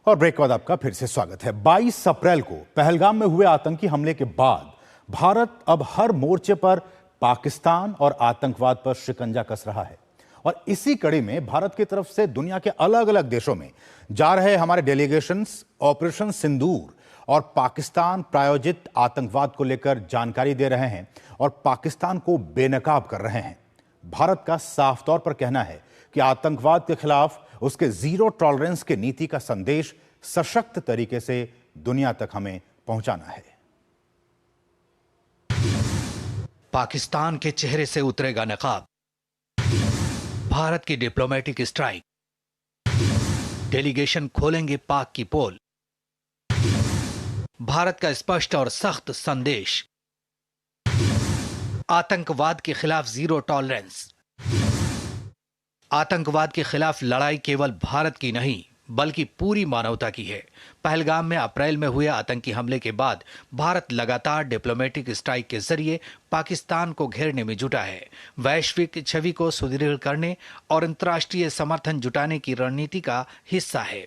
और ब्रेक के बाद आपका फिर से स्वागत है। 22 अप्रैल को पहलगाम में हुए आतंकी हमले के बाद भारत अब हर मोर्चे पर पाकिस्तान और आतंकवाद पर शिकंजा कस रहा है। और इसी कड़ी में भारत की तरफ से दुनिया के अलग अलग देशों में जा रहे हमारे डेलीगेशंस ऑपरेशन सिंदूर और पाकिस्तान प्रायोजित आतंकवाद को लेकर जानकारी दे रहे हैं और पाकिस्तान को बेनकाब कर रहे हैं। भारत का साफ तौर पर कहना है कि आतंकवाद के खिलाफ उसके जीरो टॉलरेंस की नीति का संदेश सशक्त तरीके से दुनिया तक हमें पहुंचाना है। पाकिस्तान के चेहरे से उतरेगा नकाब, भारत की डिप्लोमेटिक स्ट्राइक, डेलीगेशन खोलेंगे पाक की पोल, भारत का स्पष्ट और सख्त संदेश, आतंकवाद के खिलाफ जीरो टॉलरेंस। आतंकवाद के खिलाफ लड़ाई केवल भारत की नहीं बल्कि पूरी मानवता की है। पहलगाम में अप्रैल में हुए आतंकी हमले के बाद भारत लगातार डिप्लोमेटिक स्ट्राइक के जरिए पाकिस्तान को घेरने में जुटा है। वैश्विक छवि को सुदृढ़ करने और अंतर्राष्ट्रीय समर्थन जुटाने की रणनीति का हिस्सा है।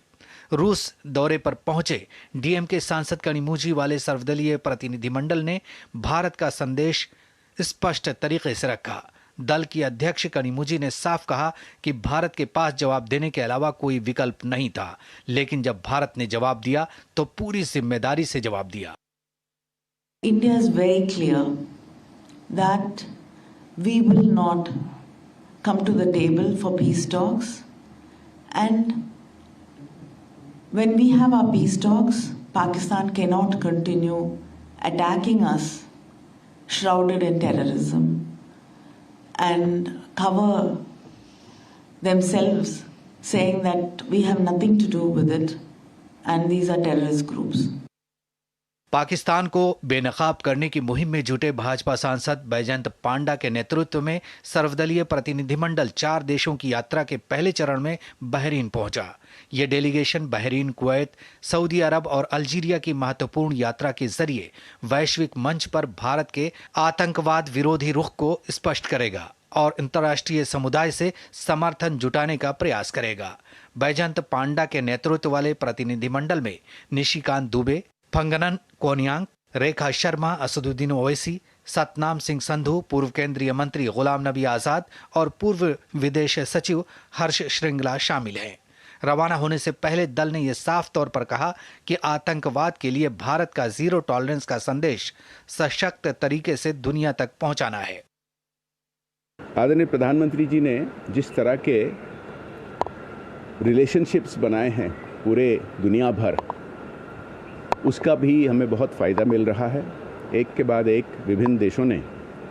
रूस दौरे पर पहुंचे डीएमके सांसद कनिमोझी वाले सर्वदलीय प्रतिनिधिमंडल ने भारत का संदेश स्पष्ट तरीके से रखा। दल की अध्यक्ष कनिमोझी ने साफ कहा कि भारत के पास जवाब देने के अलावा कोई विकल्प नहीं था, लेकिन जब भारत ने जवाब दिया तो पूरी जिम्मेदारी से जवाब दिया। India is very clear that we will not come to the table for peace talks, and when we have our peace talks, Pakistan cannot continue attacking us shrouded in terrorism and cover themselves saying that we have nothing to do with it and these are terrorist groups. Pakistan को बेनकाब करने की मुहिम में जुटे भाजपा सांसद बैजयंत पांडा के नेतृत्व में सर्वदलीय प्रतिनिधिमंडल 4 देशों की यात्रा के पहले चरण में बहरीन पहुंचा। यह डेलीगेशन बहरीन, कुवैत, सऊदी अरब और अल्जीरिया की महत्वपूर्ण यात्रा के जरिए वैश्विक मंच पर भारत के आतंकवाद विरोधी रुख को स्पष्ट करेगा और अंतर्राष्ट्रीय समुदाय से समर्थन जुटाने का प्रयास करेगा। बैजयंत पांडा के नेतृत्व वाले प्रतिनिधिमंडल में निशिकांत दुबे, फंगनन कोनियांग, रेखा शर्मा, असदुद्दीन ओवैसी, सतनाम सिंह संधू, पूर्व केंद्रीय मंत्री गुलाम नबी आजाद और पूर्व विदेश सचिव हर्ष श्रृंगला शामिल हैं। रवाना होने से पहले दल ने यह साफ तौर पर कहा कि आतंकवाद के लिए भारत का जीरो टॉलरेंस का संदेश सशक्त तरीके से दुनिया तक पहुंचाना है। आदरणीय प्रधानमंत्री जी ने जिस तरह के रिलेशनशिप्स बनाए हैं पूरे दुनिया भर, उसका भी हमें बहुत फ़ायदा मिल रहा है। एक के बाद एक विभिन्न देशों ने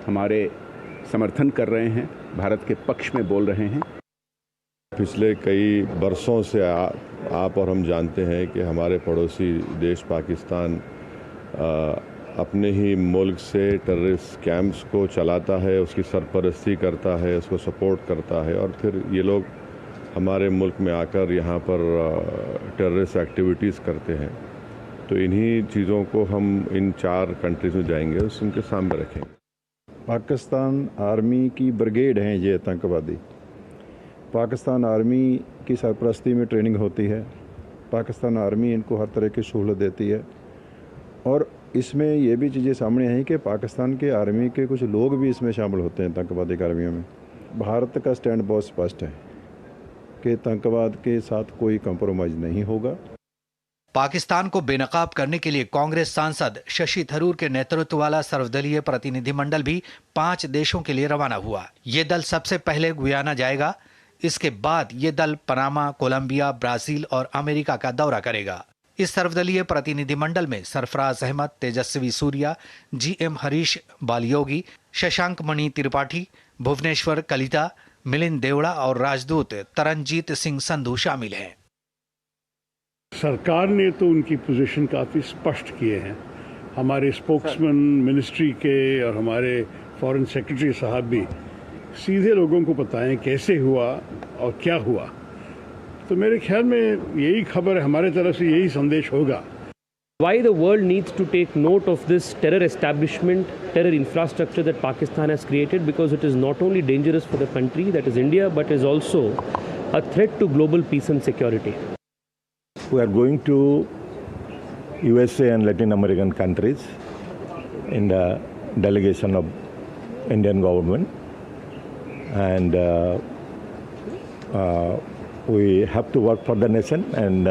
हमारे समर्थन कर रहे हैं, भारत के पक्ष में बोल रहे हैं। पिछले कई बरसों से आप और हम जानते हैं कि हमारे पड़ोसी देश पाकिस्तान अपने ही मुल्क से टेररिस्ट कैंप्स को चलाता है, उसकी सरपरस्ती करता है, उसको सपोर्ट करता है और फिर ये लोग हमारे मुल्क में आकर यहाँ पर टेररिस्ट एक्टिविटीज़ करते हैं। तो इन्हीं चीज़ों को हम इन 4 कंट्रीज़ में जाएंगे, उनके सामने रखेंगे। पाकिस्तान आर्मी की ब्रिगेड हैं ये आतंकवादी। पाकिस्तान आर्मी की सरपरस्ती में ट्रेनिंग होती है। पाकिस्तान आर्मी इनको हर तरह की सहूलत देती है और इसमें ये भी चीज़ें सामने आई कि पाकिस्तान के आर्मी के कुछ लोग भी इसमें शामिल होते हैं आतंकवादी कार्रवाइयों में। भारत का स्टैंड बहुत स्पष्ट है कि आतंकवाद के साथ कोई कंप्रोमाइज़ नहीं होगा। पाकिस्तान को बेनकाब करने के लिए कांग्रेस सांसद शशि थरूर के नेतृत्व वाला सर्वदलीय प्रतिनिधिमंडल भी 5 देशों के लिए रवाना हुआ। ये दल सबसे पहले गुयाना जाएगा। इसके बाद ये दल पनामा, कोलंबिया, ब्राजील और अमेरिका का दौरा करेगा। इस सर्वदलीय प्रतिनिधिमंडल में सरफराज अहमद, तेजस्वी सूर्या, जीएम हरीश बालयोगी, शशांक मणि त्रिपाठी, भुवनेश्वर कलिता, मिलिंद देवड़ा और राजदूत तरनजीत सिंह संधू शामिल हैं। सरकार ने तो उनकी पोजीशन काफ़ी स्पष्ट किए हैं। हमारे स्पोक्समैन मिनिस्ट्री के और हमारे फॉरेन सेक्रेटरी साहब भी सीधे लोगों को बताएं कैसे हुआ और क्या हुआ। तो मेरे ख्याल में यही खबर है, हमारे तरफ से यही संदेश होगा। Why the world needs to take note of this terror establishment, terror infrastructure that Pakistan has created, because it is not only dangerous for the country that is India, but is also a threat to global peace and security. We are going to USA and Latin American countries in the delegation of Indian government, and we have to work for the nation, and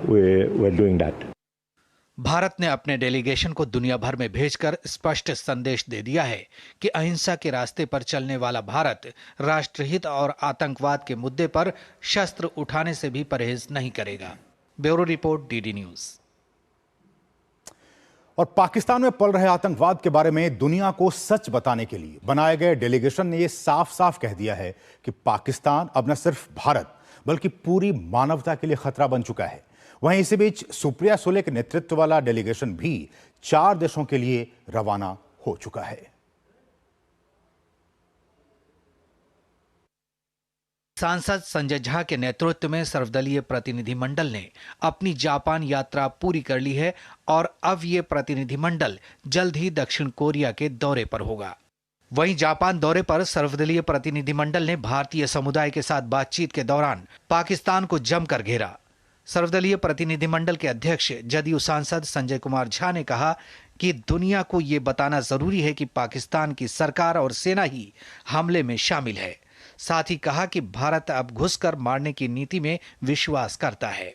we're doing that. Bharat ने अपने delegation को दुनिया भर में भेजकर स्पष्ट संदेश दे दिया है कि अहिंसा के रास्ते पर चलने वाला भारत राष्ट्रहित और आतंकवाद के मुद्दे पर शस्त्र उठाने से भी परहेज नहीं करेगा। Bureau report, DD news. और पाकिस्तान में पल रहे आतंकवाद के बारे में दुनिया को सच बताने के लिए बनाए गए डेलीगेशन ने यह साफ साफ कह दिया है कि पाकिस्तान अब न सिर्फ भारत बल्कि पूरी मानवता के लिए खतरा बन चुका है। वहीं इसी बीच सुप्रिया सुले के नेतृत्व वाला डेलीगेशन भी 4 देशों के लिए रवाना हो चुका है। सांसद संजय झा के नेतृत्व में सर्वदलीय प्रतिनिधिमंडल ने अपनी जापान यात्रा पूरी कर ली है और अब ये प्रतिनिधिमंडल जल्द ही दक्षिण कोरिया के दौरे पर होगा। वहीं जापान दौरे पर सर्वदलीय प्रतिनिधिमंडल ने भारतीय समुदाय के साथ बातचीत के दौरान पाकिस्तान को जमकर घेरा। सर्वदलीय प्रतिनिधिमंडल के अध्यक्ष जदयू सांसद संजय कुमार झा ने कहा कि दुनिया को ये बताना जरूरी है कि पाकिस्तान की सरकार और सेना ही हमले में शामिल है। साथ ही कहा कि भारत अब घुसकर मारने की नीति में विश्वास करता है।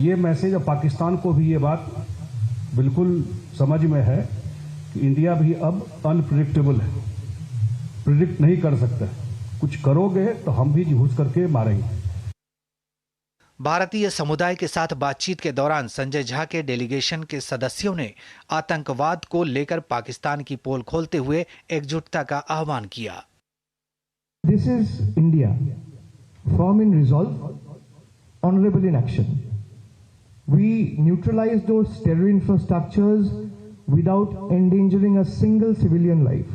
ये मैसेज पाकिस्तान को भी ये बात बिल्कुल समझ में है कि इंडिया भी अब अनप्रिडिक्टेबल है, प्रिडिक्ट नहीं कर सकता। कुछ करोगे तो हम भी घुस करके मारेंगे। भारतीय समुदाय के साथ बातचीत के दौरान संजय झा के डेलीगेशन के सदस्यों ने आतंकवाद को लेकर पाकिस्तान की पोल खोलते हुए एकजुटता का आह्वान किया। This is India, firm in resolve, honorable in action. We neutralize those terror infrastructures without endangering a single civilian life.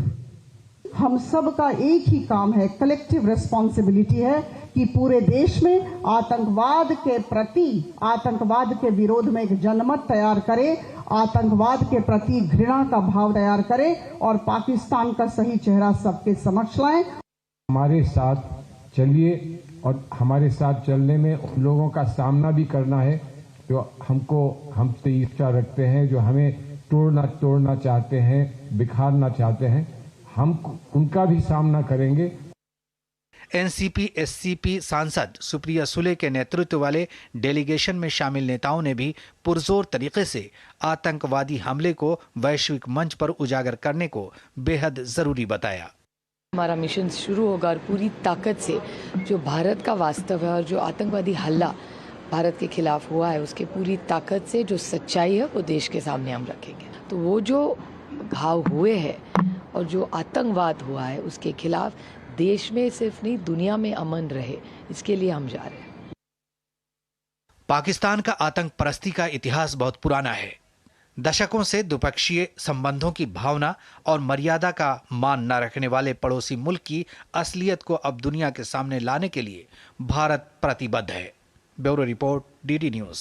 हम सब का एक ही काम है, कलेक्टिव रिस्पॉन्सिबिलिटी है कि पूरे देश में आतंकवाद के प्रति, आतंकवाद के विरोध में एक जनमत तैयार करे, आतंकवाद के प्रति घृणा का भाव तैयार करे और पाकिस्तान का सही चेहरा सबके समक्ष लाएं। हमारे साथ चलिए और हमारे साथ चलने में उन लोगों का सामना भी करना है जो हमसे ईर्ष्या रखते हैं, जो हमें तोड़ना चाहते हैं, बिखारना चाहते हैं। हम उनका भी सामना करेंगे। एनसीपी एससीपी सांसद सुप्रिया सुले के नेतृत्व वाले डेलीगेशन में शामिल नेताओं ने भी पुरजोर तरीके से आतंकवादी हमले को वैश्विक मंच पर उजागर करने को बेहद जरूरी बताया। हमारा मिशन शुरू होगा और पूरी ताकत से जो भारत का वास्तव है और जो आतंकवादी हमला भारत के खिलाफ हुआ है उसके पूरी ताकत से जो सच्चाई है वो देश के सामने हम रखेंगे। तो वो जो घाव हुए हैं और जो आतंकवाद हुआ है उसके खिलाफ देश में सिर्फ नहीं दुनिया में अमन रहे, इसके लिए हम जा रहे हैं। पाकिस्तान का आतंक परस्ती का इतिहास बहुत पुराना है। दशकों से द्विपक्षीय संबंधों की भावना और मर्यादा का मान न रखने वाले पड़ोसी मुल्क की असलियत को अब दुनिया के सामने लाने के लिए भारत प्रतिबद्ध है। Bureau report, DD news.